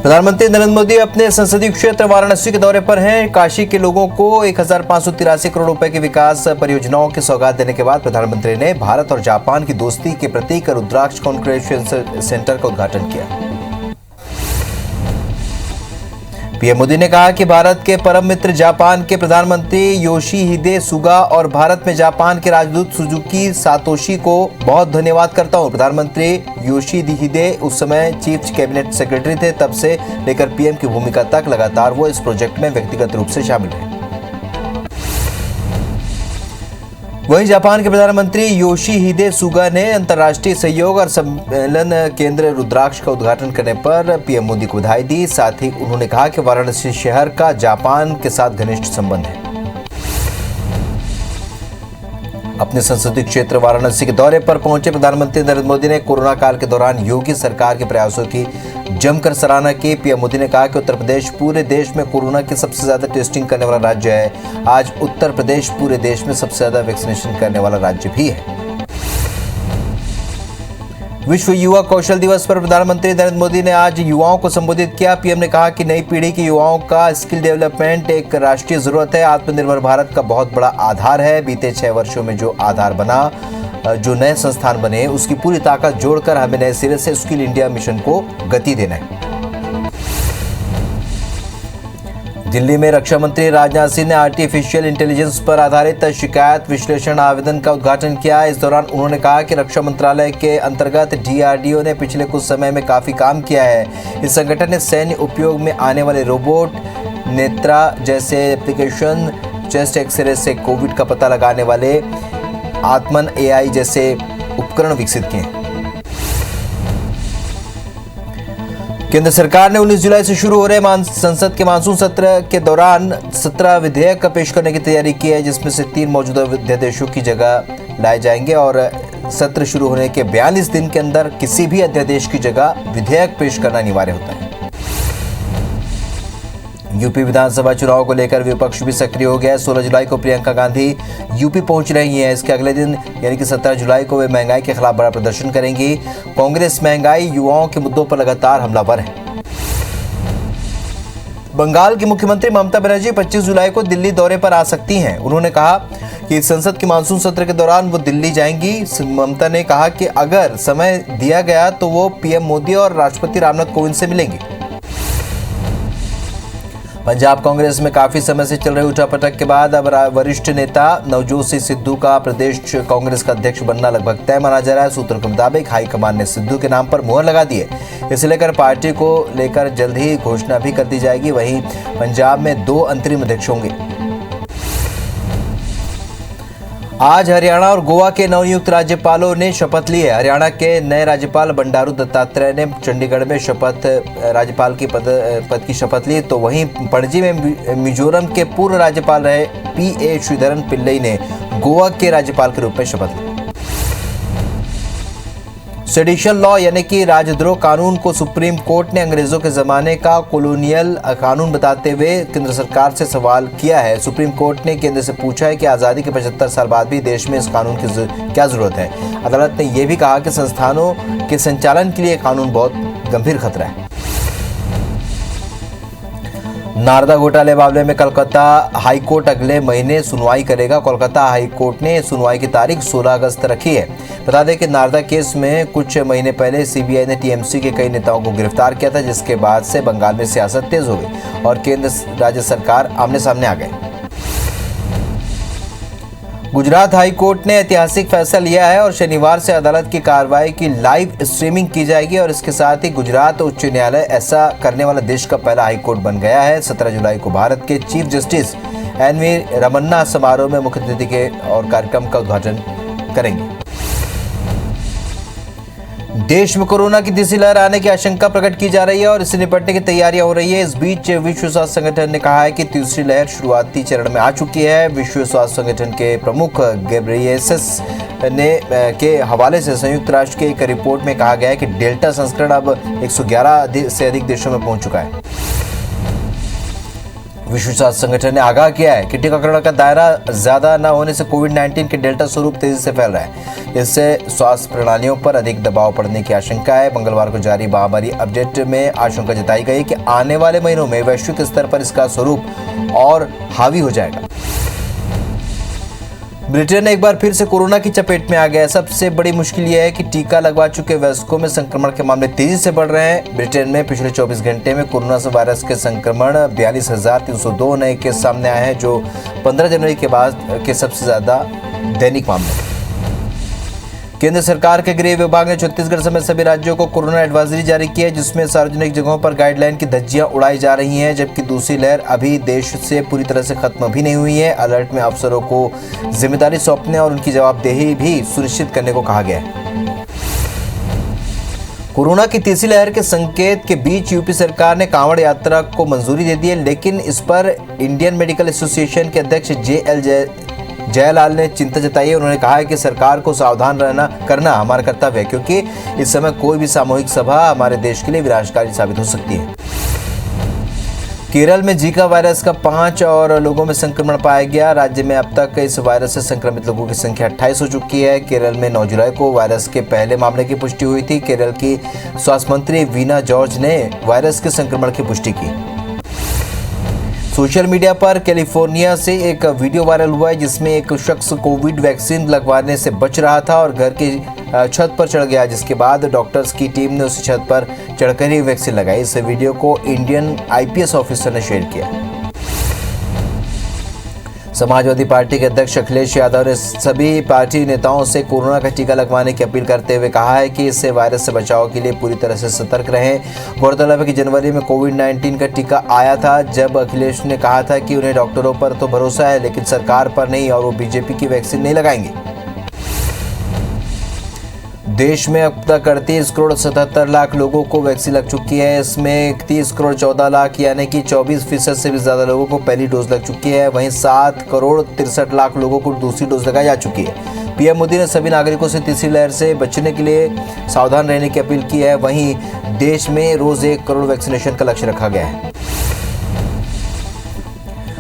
प्रधानमंत्री नरेंद्र मोदी अपने संसदीय क्षेत्र वाराणसी के दौरे पर हैं। काशी के लोगों को 1583 करोड़ रुपए की विकास परियोजनाओं की सौगात देने के बाद प्रधानमंत्री ने भारत और जापान की दोस्ती के प्रतीक रुद्राक्ष कॉन्क्लेव सेंटर का उद्घाटन किया। पीएम मोदी ने कहा कि भारत के परम मित्र जापान के प्रधानमंत्री योशिहिदे सुगा और भारत में जापान के राजदूत सुजुकी सातोशी को बहुत धन्यवाद करता हूं। प्रधानमंत्री योशिहिदे उस समय चीफ कैबिनेट सेक्रेटरी थे, तब से लेकर पीएम की भूमिका तक लगातार वो इस प्रोजेक्ट में व्यक्तिगत रूप से शामिल रहे। वहीं जापान के प्रधानमंत्री योशिहिदे सुगा ने अंतर्राष्ट्रीय सहयोग और सम्मेलन केंद्र रुद्राक्ष का उद्घाटन करने पर पीएम मोदी को बधाई दी। साथ ही उन्होंने कहा कि वाराणसी शहर का जापान के साथ घनिष्ठ संबंध है। अपने संसदीय क्षेत्र वाराणसी के दौरे पर पहुंचे प्रधानमंत्री नरेंद्र मोदी ने कोरोना काल के दौरान योगी सरकार के प्रयासों की जमकर सराहना की। पीएम मोदी ने कहा कि उत्तर प्रदेश पूरे देश में कोरोना की सबसे ज्यादा टेस्टिंग करने वाला राज्य है। आज उत्तर प्रदेश पूरे देश में सबसे ज्यादा वैक्सीनेशन करने वाला राज्य भी है। विश्व युवा कौशल दिवस पर प्रधानमंत्री नरेंद्र मोदी ने आज युवाओं को संबोधित किया। पीएम ने कहा कि नई पीढ़ी के युवाओं का स्किल डेवलपमेंट एक राष्ट्रीय जरूरत है, आत्मनिर्भर भारत का बहुत बड़ा आधार है। बीते 6 वर्षों में जो आधार बना, जो नए संस्थान बने, उसकी पूरी ताकत जोड़कर हमें नए सिरे से स्किल इंडिया मिशन को गति देना है। दिल्ली में रक्षा मंत्री राजनाथ सिंह ने आर्टिफिशियल इंटेलिजेंस पर आधारित शिकायत विश्लेषण आवेदन का उद्घाटन किया। इस दौरान उन्होंने कहा कि रक्षा मंत्रालय के अंतर्गत डीआरडीओ ने पिछले कुछ समय में काफी काम किया है। इस संगठन ने सैन्य उपयोग में आने वाले रोबोट, नेत्रा जैसे एप्लीकेशन, चेस्ट एक्सरे से कोविड का पता लगाने वाले आत्मन एआई जैसे उपकरण विकसित किए हैं। केंद्र सरकार ने 19 जुलाई से शुरू हो रहे संसद के मानसून सत्र के दौरान 17 विधेयक पेश करने की तैयारी की है, जिसमें से 3 मौजूदा अध्यादेशों की जगह लाए जाएंगे और सत्र शुरू होने के 42 दिन के अंदर किसी भी अध्यादेश की जगह विधेयक पेश करना अनिवार्य होता है। यूपी विधानसभा चुनाव को लेकर विपक्ष भी सक्रिय हो गया है। 16 जुलाई को प्रियंका गांधी यूपी पहुंच रही हैं। इसके अगले दिन यानी कि 17 जुलाई को वे महंगाई के खिलाफ बड़ा प्रदर्शन करेंगी। कांग्रेस महंगाई, युवाओं के मुद्दों पर लगातार हमलावर है। बंगाल की मुख्यमंत्री ममता बनर्जी 25 जुलाई को दिल्ली दौरे पर आ सकती हैं। उन्होंने कहा कि संसद के मानसून सत्र के दौरान वो दिल्ली जाएंगी। ममता ने कहा कि अगर समय दिया गया तो वो पीएम मोदी और राष्ट्रपति रामनाथ कोविंद से मिलेंगी। पंजाब कांग्रेस में काफी समय से चल रही उठापटक के बाद अब वरिष्ठ नेता नवजोत सिंह सिद्धू का प्रदेश कांग्रेस का अध्यक्ष बनना लगभग तय माना जा रहा है। सूत्रों के मुताबिक हाईकमान ने सिद्धू के नाम पर मुहर लगा दी है। इसे लेकर पार्टी को लेकर जल्द ही घोषणा भी कर दी जाएगी। वहीं पंजाब में 2 अंतरिम अध्यक्ष होंगे। आज हरियाणा और गोवा के नवनियुक्त राज्यपालों ने शपथ ली है। हरियाणा के नए राज्यपाल बंडारू दत्तात्रेय ने चंडीगढ़ में राज्यपाल की पद की शपथ ली, तो वहीं पणजी में मिजोरम के पूर्व राज्यपाल रहे पीए श्रीधरन पिल्लई ने गोवा के राज्यपाल के रूप में शपथ ली। सेडिशन लॉ यानी कि राजद्रोह कानून को सुप्रीम कोर्ट ने अंग्रेजों के जमाने का कॉलोनियल कानून बताते हुए केंद्र सरकार से सवाल किया है। सुप्रीम कोर्ट ने केंद्र से पूछा है कि आज़ादी के 75 साल बाद भी देश में इस कानून की क्या जरूरत है। अदालत ने यह भी कहा कि संस्थानों के संचालन के लिए कानून बहुत गंभीर खतरा है। नारदा घोटाले मामले में कोलकाता हाईकोर्ट अगले महीने सुनवाई करेगा। कोलकाता हाईकोर्ट ने सुनवाई की तारीख 16 अगस्त रखी है। बता दें कि नारदा केस में कुछ महीने पहले सीबीआई ने टीएमसी के कई नेताओं को गिरफ्तार किया था, जिसके बाद से बंगाल में सियासत तेज हो गई और केंद्र राज्य सरकार आमने सामने आ गए। गुजरात हाई कोर्ट ने ऐतिहासिक फैसला लिया है और शनिवार से अदालत की कार्रवाई की लाइव स्ट्रीमिंग की जाएगी और इसके साथ ही गुजरात उच्च न्यायालय ऐसा करने वाला देश का पहला हाई कोर्ट बन गया है। 17 जुलाई को भारत के चीफ जस्टिस एनवी रमन्ना समारोह में मुख्य अतिथि के और कार्यक्रम का उद्घाटन करेंगे। देश में कोरोना की तीसरी लहर आने की आशंका प्रकट की जा रही है और इससे निपटने की तैयारियां हो रही है। इस बीच विश्व स्वास्थ्य संगठन ने कहा है कि तीसरी लहर शुरुआती चरण में आ चुकी है। विश्व स्वास्थ्य संगठन के प्रमुख गेब्रियेसस ने के हवाले से संयुक्त राष्ट्र की एक रिपोर्ट में कहा गया है कि डेल्टा संस्करण अब 111 से अधिक देशों में पहुंच चुका है। विश्व स्वास्थ्य संगठन ने आगाह किया है कि टीकाकरण का दायरा ज्यादा न होने से कोविड-19 के डेल्टा स्वरूप तेजी से फैल रहा है। इससे स्वास्थ्य प्रणालियों पर अधिक दबाव पड़ने की आशंका है। मंगलवार को जारी महामारी अपडेट में आशंका जताई गई कि आने वाले महीनों में वैश्विक स्तर पर इसका स्वरूप और हावी हो जाएगा। ब्रिटेन एक बार फिर से कोरोना की चपेट में आ गया है। सबसे बड़ी मुश्किल यह है कि टीका लगवा चुके वयस्कों में संक्रमण के मामले तेजी से बढ़ रहे हैं। ब्रिटेन में पिछले 24 घंटे में कोरोना वायरस के संक्रमण 42,302 नए केस सामने आए हैं, जो 15 जनवरी के बाद के सबसे ज्यादा दैनिक मामले। केंद्र सरकार के गृह विभाग ने छत्तीसगढ़ समेत सभी राज्यों को कोरोना एडवाइजरी जारी की है, जिसमें सार्वजनिक जगहों पर गाइडलाइन की धज्जियां उड़ाई जा रही हैं, जबकि दूसरी लहर अभी देश से पूरी तरह से खत्म भी नहीं हुई है। अलर्ट में अफसरों को जिम्मेदारी सौंपने और उनकी जवाबदेही भी सुनिश्चित करने को कहा गया है। कोरोना की तीसरी लहर के संकेत के बीच यूपी सरकार ने कांवड़ यात्रा को मंजूरी दे दी है, लेकिन इस पर इंडियन मेडिकल एसोसिएशन के अध्यक्ष जयलाल ने चिंता जताई है। उन्होंने कहा है कि सरकार को सावधान करना हमारा कर्तव्य है, क्योंकि इस समय कोई भी सामूहिक सभा हमारे देश के लिए विनाशकारी साबित हो सकती है। केरल में जीका वायरस का 5 और लोगों में संक्रमण पाया गया। राज्य में अब तक इस वायरस से संक्रमित लोगों की संख्या 28 हो चुकी है। केरल में 9 जुलाई को वायरस के पहले मामले की पुष्टि हुई थी। केरल की स्वास्थ्य मंत्री वीना जॉर्ज ने वायरस के संक्रमण की पुष्टि की। सोशल मीडिया पर कैलिफोर्निया से एक वीडियो वायरल हुआ है, जिसमें एक शख्स कोविड वैक्सीन लगवाने से बच रहा था और घर की छत पर चढ़ गया, जिसके बाद डॉक्टर्स की टीम ने उस छत पर चढ़कर ही वैक्सीन लगाई। इस वीडियो को इंडियन आईपीएस ऑफिसर ने शेयर किया। समाजवादी पार्टी के अध्यक्ष अखिलेश यादव ने सभी पार्टी नेताओं से कोरोना का टीका लगवाने की अपील करते हुए कहा है कि इससे वायरस से बचाव के लिए पूरी तरह से सतर्क रहें। गौरतलब है कि जनवरी में कोविड-19 का टीका आया था, जब अखिलेश ने कहा था कि उन्हें डॉक्टरों पर तो भरोसा है, लेकिन सरकार पर नहीं, और वो बीजेपी की वैक्सीन नहीं लगाएंगे। देश में अब तक 38 करोड़ 77 लाख लोगों को वैक्सीन लग चुकी है। इसमें 31 करोड़ 14 लाख यानी कि 24% से भी ज़्यादा लोगों को पहली डोज लग चुकी है। वहीं 7 करोड़ 63 लाख लोगों को दूसरी डोज लगाई जा चुकी है। पीएम मोदी ने सभी नागरिकों से तीसरी लहर से बचने के लिए सावधान रहने की अपील की है। वहीं देश में रोज 1 करोड़ वैक्सीनेशन का लक्ष्य रखा गया है।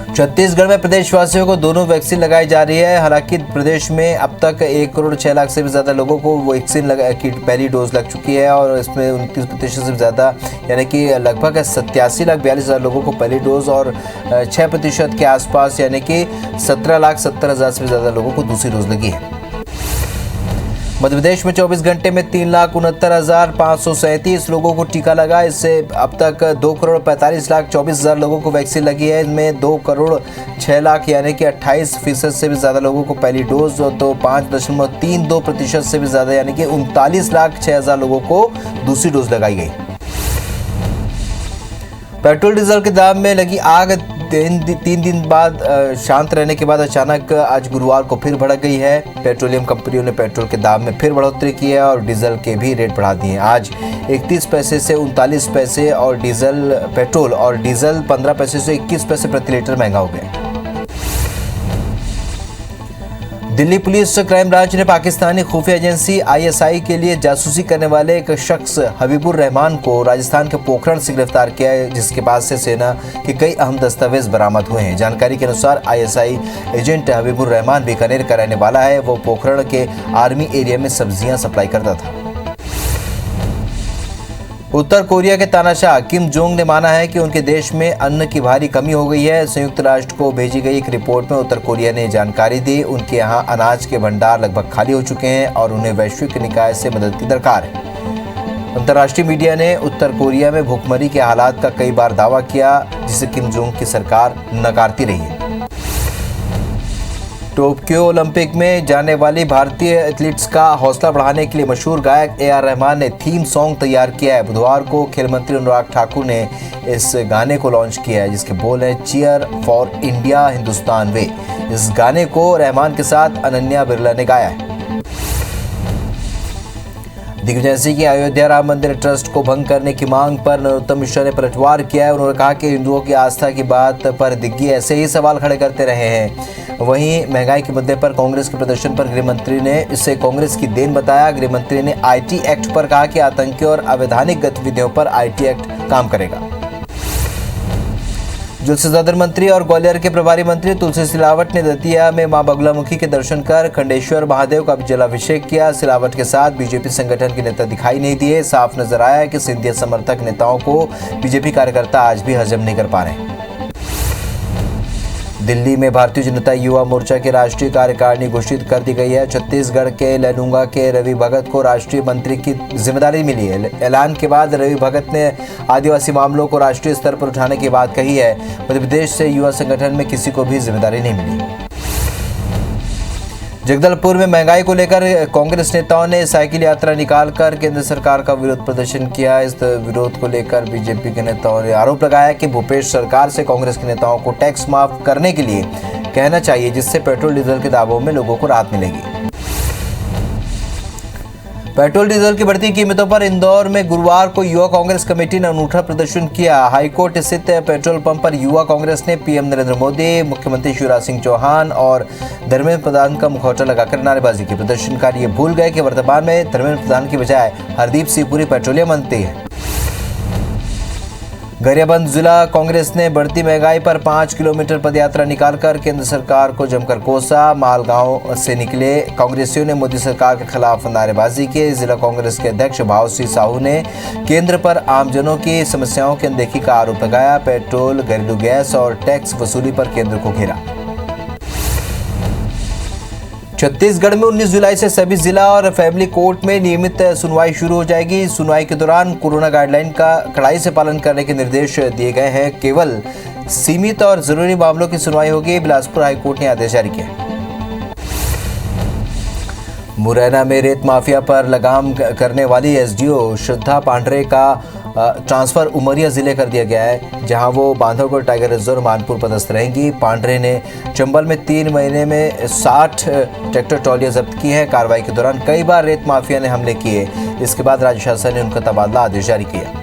छत्तीसगढ़ में प्रदेशवासियों को दोनों वैक्सीन लगाई जा रही है। हालांकि प्रदेश में अब तक 1 करोड़ 6 लाख से भी ज़्यादा लोगों को वैक्सीन की पहली डोज लग चुकी है, और इसमें 29% से भी ज़्यादा यानी कि लगभग 87,42,000 लोगों को पहली डोज और 6% के आसपास यानी कि 17,70,000 से भी ज़्यादा लोगों को दूसरी डोज लगी है। मध्य प्रदेश में 24 घंटे में 3,69,537 लोगों को टीका लगा। इससे अब तक 2 करोड़ 45 लाख 24,000 लोगों को वैक्सीन लगी है। इनमें 2 करोड़ 6 लाख यानी कि 28% से भी ज़्यादा लोगों को पहली डोज, तो 5.32% से भी ज़्यादा यानी कि 39,06,000 लोगों को दूसरी डोज लगाई गई। पेट्रोल डीजल के दाम में लगी आग 3 दिन बाद शांत रहने के बाद अचानक आज गुरुवार को फिर भड़क गई है। पेट्रोलियम कंपनियों ने पेट्रोल के दाम में फिर बढ़ोतरी की है और डीजल के भी रेट बढ़ा दिए हैं। आज 31 पैसे से 39 पैसे और पेट्रोल और डीजल 15 पैसे से 21 पैसे प्रति लीटर महंगा हो गया। दिल्ली पुलिस क्राइम ब्रांच ने पाकिस्तानी खुफिया एजेंसी आईएसआई के लिए जासूसी करने वाले एक शख्स हबीबुर रहमान को राजस्थान के पोखरण से गिरफ्तार किया है, जिसके पास से सेना के कई अहम दस्तावेज बरामद हुए हैं। जानकारी के अनुसार आईएसआई एजेंट हबीबुर रहमान बीकानेर का रहने वाला है। वो पोखरण के आर्मी एरिया में सब्जियां सप्लाई करता था। उत्तर कोरिया के तानाशाह किम जोंग ने माना है कि उनके देश में अन्न की भारी कमी हो गई है। संयुक्त राष्ट्र को भेजी गई एक रिपोर्ट में उत्तर कोरिया ने जानकारी दी। उनके यहाँ अनाज के भंडार लगभग खाली हो चुके हैं और उन्हें वैश्विक निकाय से मदद की दरकार है। अंतर्राष्ट्रीय मीडिया ने उत्तर कोरिया में भूखमरी के हालात का कई बार दावा किया, जिसे किम जोंग की सरकार नकारती रही है। टोक्यो ओलंपिक में जाने वाली भारतीय एथलीट्स का हौसला बढ़ाने के लिए मशहूर गायक ए.आर. रहमान ने थीम सॉन्ग तैयार किया है। बुधवार को खेल मंत्री अनुराग ठाकुर ने इस गाने को लॉन्च किया है, जिसके बोल हैं चीयर फॉर इंडिया हिंदुस्तान वे। इस गाने को रहमान के साथ अनन्या बिरला ने गाया है। दिग्विजय सिंह की अयोध्या राम मंदिर ट्रस्ट को भंग करने की मांग पर नरोत्तम मिश्रा ने पलटवार किया है। उन्होंने कहा कि हिंदुओं की आस्था की बात पर दिग्गी ऐसे ही सवाल खड़े करते रहे हैं। वहीं महंगाई के मुद्दे पर कांग्रेस के प्रदर्शन पर गृह मंत्री ने इसे कांग्रेस की देन बताया। गृह मंत्री ने आईटी एक्ट पर कहा कि आतंकी और अवैधानिक गतिविधियों पर आईटी एक्ट काम करेगा। जो सदर मंत्री और ग्वालियर के प्रभारी मंत्री तुलसी सिलावट ने दतिया में मां बगलामुखी के दर्शन कर खंडेश्वर महादेव का जलाभिषेक किया। सिलावट के साथ बीजेपी संगठन के नेता दिखाई नहीं दिए। साफ नजर आया कि सिंधिया समर्थक नेताओं को बीजेपी कार्यकर्ता आज भी हजम नहीं कर पा रहे। दिल्ली में भारतीय जनता युवा मोर्चा की राष्ट्रीय कार्यकारिणी घोषित कर दी गई है। छत्तीसगढ़ के लैलूंगा के रवि भगत को राष्ट्रीय मंत्री की जिम्मेदारी मिली है। ऐलान के बाद रवि भगत ने आदिवासी मामलों को राष्ट्रीय स्तर पर उठाने की बात कही है। मध्य प्रदेश से युवा संगठन में किसी को भी जिम्मेदारी नहीं मिली। जगदलपुर में महंगाई को लेकर कांग्रेस नेताओं ने साइकिल यात्रा निकालकर केंद्र सरकार का विरोध प्रदर्शन किया। इस विरोध को लेकर बीजेपी के नेताओं ने आरोप लगाया कि भूपेश सरकार से कांग्रेस के नेताओं को टैक्स माफ करने के लिए कहना चाहिए, जिससे पेट्रोल डीजल के दामों में लोगों को राहत मिलेगी। पेट्रोल डीजल की बढ़ती कीमतों पर इंदौर में गुरुवार को युवा कांग्रेस कमेटी ने अनूठा प्रदर्शन किया। हाईकोर्ट स्थित पेट्रोल पंप पर युवा कांग्रेस ने पीएम नरेंद्र मोदी, मुख्यमंत्री शिवराज सिंह चौहान और धर्मेंद्र प्रधान का मुखौटा लगाकर नारेबाजी की। प्रदर्शनकारी ये भूल गए कि वर्तमान में धर्मेंद्र प्रधान की बजाय हरदीप सिंह पुरी पेट्रोलियम मंत्री है। गरियाबंद जिला कांग्रेस ने बढ़ती महंगाई पर 5 किलोमीटर पदयात्रा निकालकर केंद्र सरकार को जमकर कोसा। मालगांव से निकले कांग्रेसियों ने मोदी सरकार के खिलाफ नारेबाजी की। जिला कांग्रेस के अध्यक्ष भावश्री साहू ने केंद्र पर आमजनों की समस्याओं की अनदेखी का आरोप लगाया। पेट्रोल, घरेलू गैस और टैक्स वसूली पर केंद्र को घेरा। छत्तीसगढ़ में 19 जुलाई से सभी जिला और फैमिली कोर्ट में नियमित सुनवाई शुरू हो जाएगी। सुनवाई के दौरान कोरोना गाइडलाइन का कड़ाई से पालन करने के निर्देश दिए गए हैं। केवल सीमित और जरूरी मामलों की सुनवाई होगी। बिलासपुर हाईकोर्ट ने आदेश जारी किया। मुरैना में रेत माफिया पर लगाम करने वाली एसडीओ श्रद्धा पांडरे का ट्रांसफर उमरिया जिले कर दिया गया है, जहां वो बांधवगढ़ टाइगर रिजर्व मानपुर पदस्थ रहेंगी। पांडरे ने चंबल में 3 महीने में 60 ट्रैक्टर ट्रॉलियां जब्त की हैं। कार्रवाई के दौरान कई बार रेत माफिया ने हमले किए। इसके बाद राज्य शासन ने उनका तबादला आदेश जारी किया।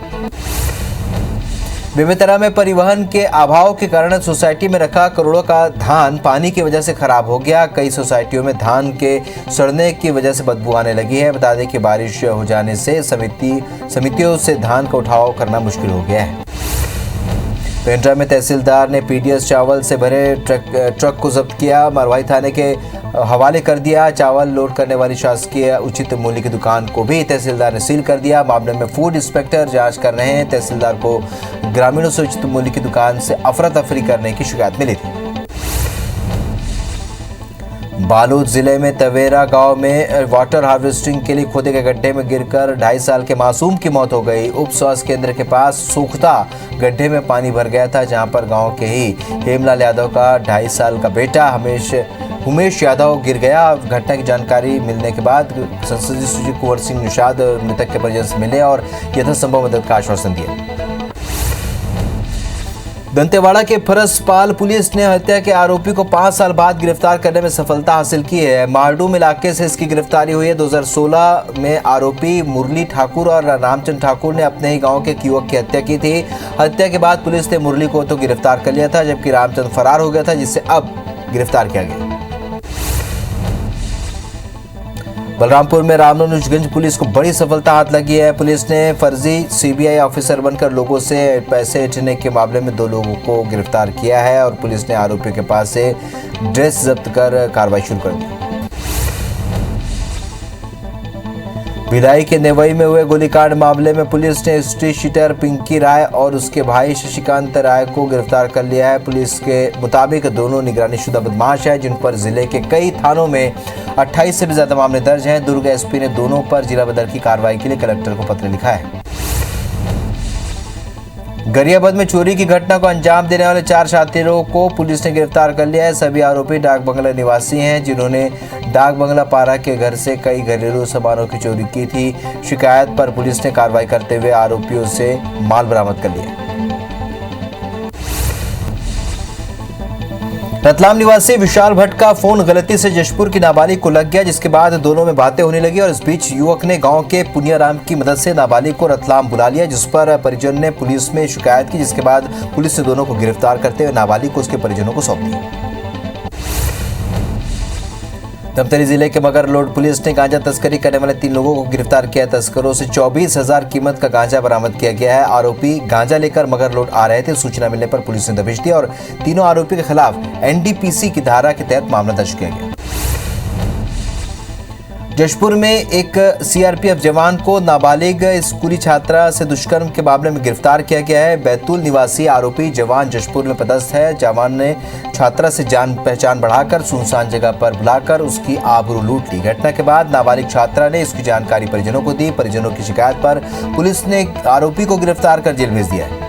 बेमेतरा में परिवहन के अभाव के कारण सोसाइटी में रखा करोड़ों का धान पानी की वजह से खराब हो गया। कई सोसाइटियों में धान के सड़ने की वजह से बदबू आने लगी है। बता दें कि बारिश हो जाने से समितियों से धान का उठाव करना मुश्किल हो गया है। पेंड्रा में तहसीलदार ने पीडीएस चावल से भरे ट्रक को जब्त किया। मरवाही थाने के हवाले कर दिया। चावल लोड करने वाली शासकीय उचित मूल्य की दुकान को भी तहसीलदार ने सील कर दिया। मामले में फूड इंस्पेक्टर जांच कर रहे हैं। तहसीलदार को ग्रामीणों से उचित मूल्य की दुकान से अफरा तफरी करने की शिकायत मिली थी। बालोद जिले में तवेरा गांव में वाटर हार्वेस्टिंग के लिए खोदे गए गड्ढे में गिरकर 2.5 साल के मासूम की मौत हो गई। उप स्वास्थ्य केंद्र के पास सूखता गड्ढे में पानी भर गया था, जहां पर गांव के ही हेमलाल यादव का 2.5 साल का बेटा उमेश यादव गिर गया। घटना की जानकारी मिलने के बाद संसदीय सचिव कुंवर सिंह निषाद मृतक के परिजन से मिले और यथासंभव मदद का आश्वासन दिया। दंतेवाड़ा के फरसपाल पुलिस ने हत्या के आरोपी को 5 साल बाद गिरफ्तार करने में सफलता हासिल की है। मारडूम इलाके से इसकी गिरफ्तारी हुई है। 2016 में आरोपी मुरली ठाकुर और रामचंद्र ठाकुर ने अपने ही गांव के एक युवक की हत्या की थी। हत्या के बाद पुलिस ने मुरली को तो गिरफ्तार कर लिया था, जबकि रामचंद्र फरार हो गया था, जिसे अब गिरफ्तार किया गया। बलरामपुर में रामानुजगंज पुलिस को बड़ी सफलता हाथ लगी है। पुलिस ने फर्जी सीबीआई ऑफिसर बनकर लोगों से पैसे ऐंठने के मामले में 2 लोगों को गिरफ्तार किया है और पुलिस ने आरोपियों के पास से ड्रेस जब्त कर कार्रवाई शुरू कर दी। भिलाई के नेवई में हुए गोलीकांड मामले में पुलिस ने स्ट्रीट शीटर पिंकी राय और उसके भाई शशिकांत राय को गिरफ्तार कर लिया है। पुलिस के मुताबिक दोनों निगरानीशुदा बदमाश हैं, जिन पर जिले के कई थानों में 28 से भी ज्यादा मामले दर्ज हैं। दुर्ग एसपी ने दोनों पर जिला बदर की कार्रवाई के लिए कलेक्टर को पत्र लिखा है। गरियाबंद में चोरी की घटना को अंजाम देने वाले 4 शातिरों को पुलिस ने गिरफ्तार कर लिया है। सभी आरोपी डाक बंगला निवासी हैं, जिन्होंने डाक बंगला पारा के घर से कई घरेलू सामानों की चोरी की थी। शिकायत पर पुलिस ने कार्रवाई करते हुए आरोपियों से माल बरामद कर लिया। रतलाम निवासी विशाल भट्ट का फोन गलती से जशपुर की नाबालिग को लग गया, जिसके बाद दोनों में बातें होने लगी और इस बीच युवक ने गांव के पुनियाराम की मदद से नाबालिग को रतलाम बुला लिया, जिस पर परिजन ने पुलिस में शिकायत की, जिसके बाद पुलिस ने दोनों को गिरफ्तार करते हुए नाबालिग को उसके परिजनों को सौंप दिया। धमतरी जिले के मगरलोड पुलिस ने गांजा तस्करी करने वाले 3 लोगों को गिरफ्तार किया। तस्करों से 24,000 कीमत का गांजा बरामद किया गया है। आरोपी गांजा लेकर मगरलोड आ रहे थे। सूचना मिलने पर पुलिस ने दबिश दी और तीनों आरोपी के खिलाफ एनडीपीसी की धारा के तहत मामला दर्ज किया गया। जशपुर में एक सीआरपीएफ जवान को नाबालिग स्कूली छात्रा से दुष्कर्म के मामले में गिरफ्तार किया गया है। बैतूल निवासी आरोपी जवान जशपुर में पदस्थ है। जवान ने छात्रा से जान पहचान बढ़ाकर सुनसान जगह पर बुलाकर उसकी आबरू लूट ली। घटना के बाद नाबालिग छात्रा ने इसकी जानकारी परिजनों को दी। परिजनों की शिकायत पर पुलिस ने आरोपी को गिरफ्तार कर जेल भेज दिया है।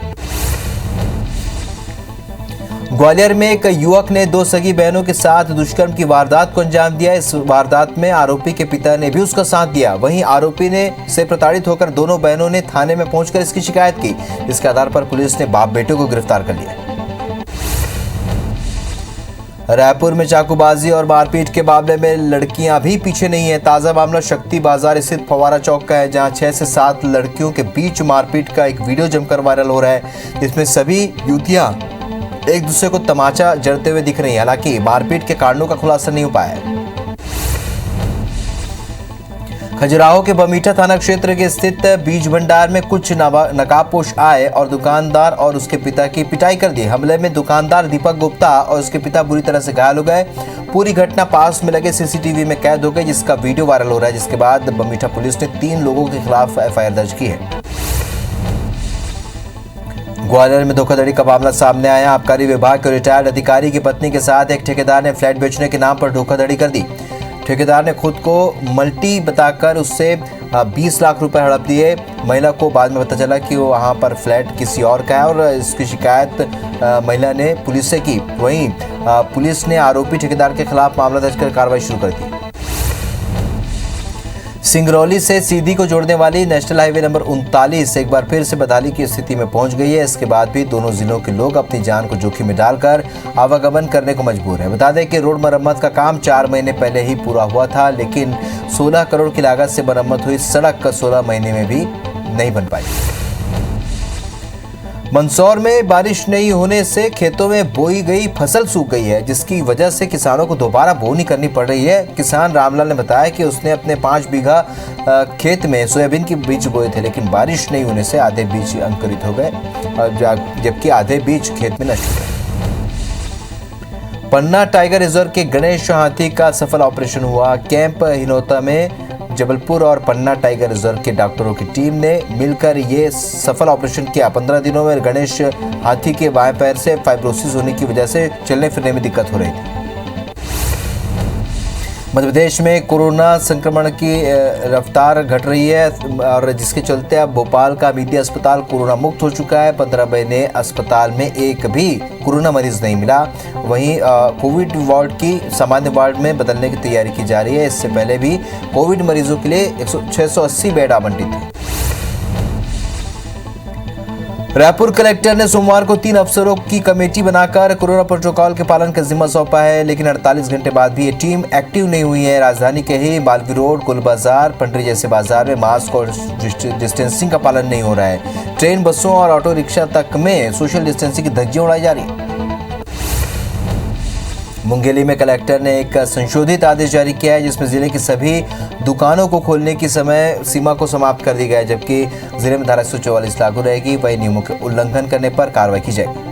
ग्वालियर में एक युवक ने 2 सगी बहनों के साथ दुष्कर्म की वारदात को अंजाम दिया। इस वारदात में आरोपी के पिता ने भी उसका साथ दिया। वहीं आरोपी से प्रताड़ित होकर दोनों बहनों ने थाने में पहुंचकर इसकी शिकायत की। इसके आधार पर पुलिस ने बाप बेटे को गिरफ्तार कर लिया। रायपुर में चाकूबाजी और मारपीट के मामले में लड़कियां भी पीछे नहीं है। ताजा मामला शक्ति बाजार स्थित फवारा चौक का है, जहां 6 से 7 लड़कियों के बीच मारपीट का एक वीडियो जमकर वायरल हो रहा है। इसमें सभी युवतियां एक दूसरे को तमाचा जड़ते हुए दिख रही है। हालांकि मारपीट के कारणों का खुलासा नहीं हो पाया है। खजुराहो के बमीठा थाना क्षेत्र के स्थित बीज भंडार में कुछ नकाबपोश आए और दुकानदार और उसके पिता की पिटाई कर दी। हमले में दुकानदार दीपक गुप्ता और उसके पिता बुरी तरह से घायल हो गए। पूरी घटना पास में लगे सीसीटीवी में कैद हो गई, जिसका वीडियो वायरल हो रहा है। जिसके बाद बमीठा पुलिस ने 3 लोगों के खिलाफ एफआईआर दर्ज की है। ग्वालियर में धोखाधड़ी का मामला सामने आया। आबकारी विभाग के रिटायर्ड अधिकारी की पत्नी के साथ एक ठेकेदार ने फ्लैट बेचने के नाम पर धोखाधड़ी कर दी। ठेकेदार ने खुद को मल्टी बताकर उससे 20 लाख रुपए हड़प दिए। महिला को बाद में पता चला कि वो वहां पर फ्लैट किसी और का है और इसकी शिकायत महिला ने पुलिस से की। वहीं पुलिस ने आरोपी ठेकेदार के खिलाफ मामला दर्ज कर कार्रवाई शुरू कर दी। सिंगरौली से सीधी को जोड़ने वाली नेशनल हाईवे नंबर 39 एक बार फिर से बदहाली की स्थिति में पहुंच गई है। इसके बाद भी दोनों जिलों के लोग अपनी जान को जोखिम में डालकर आवागमन करने को मजबूर हैं। बता दें कि रोड मरम्मत का काम 4 महीने पहले ही पूरा हुआ था, लेकिन 16 करोड़ की लागत से मरम्मत हुई सड़क 16 महीने में भी नहीं बन पाई। मंदसौर में बारिश नहीं होने से खेतों में बोई गई फसल सूख गई है, जिसकी वजह से किसानों को दोबारा बोनी करनी पड़ रही है। किसान रामलाल ने बताया कि उसने अपने 5 बीघा खेत में सोयाबीन के बीज बोए थे, लेकिन बारिश नहीं होने से आधे बीज अंकुरित हो गए, जबकि आधे बीज खेत में नष्ट हो गए। पन्ना टाइगर रिजर्व के गणेश हाथी का सफल ऑपरेशन हुआ। कैंप हिनौता में जबलपुर और पन्ना टाइगर रिजर्व के डॉक्टरों की टीम ने मिलकर ये सफल ऑपरेशन किया। 15 दिनों में गणेश हाथी के बाएं पैर से फाइब्रोसिस होने की वजह से चलने फिरने में दिक्कत हो रही थी। मध्य प्रदेश में कोरोना संक्रमण की रफ्तार घट रही है और जिसके चलते अब भोपाल का मीडिया अस्पताल कोरोना मुक्त हो चुका है। 15 महीने अस्पताल में एक भी कोरोना मरीज नहीं मिला। वहीं कोविड वार्ड की सामान्य वार्ड में बदलने की तैयारी की जा रही है। इससे पहले भी कोविड मरीजों के लिए 680 बेड आवंटित थे। रायपुर कलेक्टर ने सोमवार को 3 अफसरों की कमेटी बनाकर कोरोना प्रोटोकॉल के पालन का जिम्मा सौंपा है, लेकिन 48 घंटे बाद भी ये टीम एक्टिव नहीं हुई है। राजधानी के ही बालवी रोड, गुल बाजार, पंडरी जैसे बाजार में मास्क और डिस्टेंसिंग का पालन नहीं हो रहा है। ट्रेन, बसों और ऑटो रिक्शा तक में सोशल डिस्टेंसिंग की धज्जियां उड़ाई जा रही है। मुंगेली में कलेक्टर ने एक संशोधित आदेश जारी किया है, जिसमें जिले की सभी दुकानों को खोलने की समय सीमा को समाप्त कर दी गई है, जबकि जिले में धारा 144 लागू रहेगी। वही नियमों के उल्लंघन करने पर कार्रवाई की जाएगी।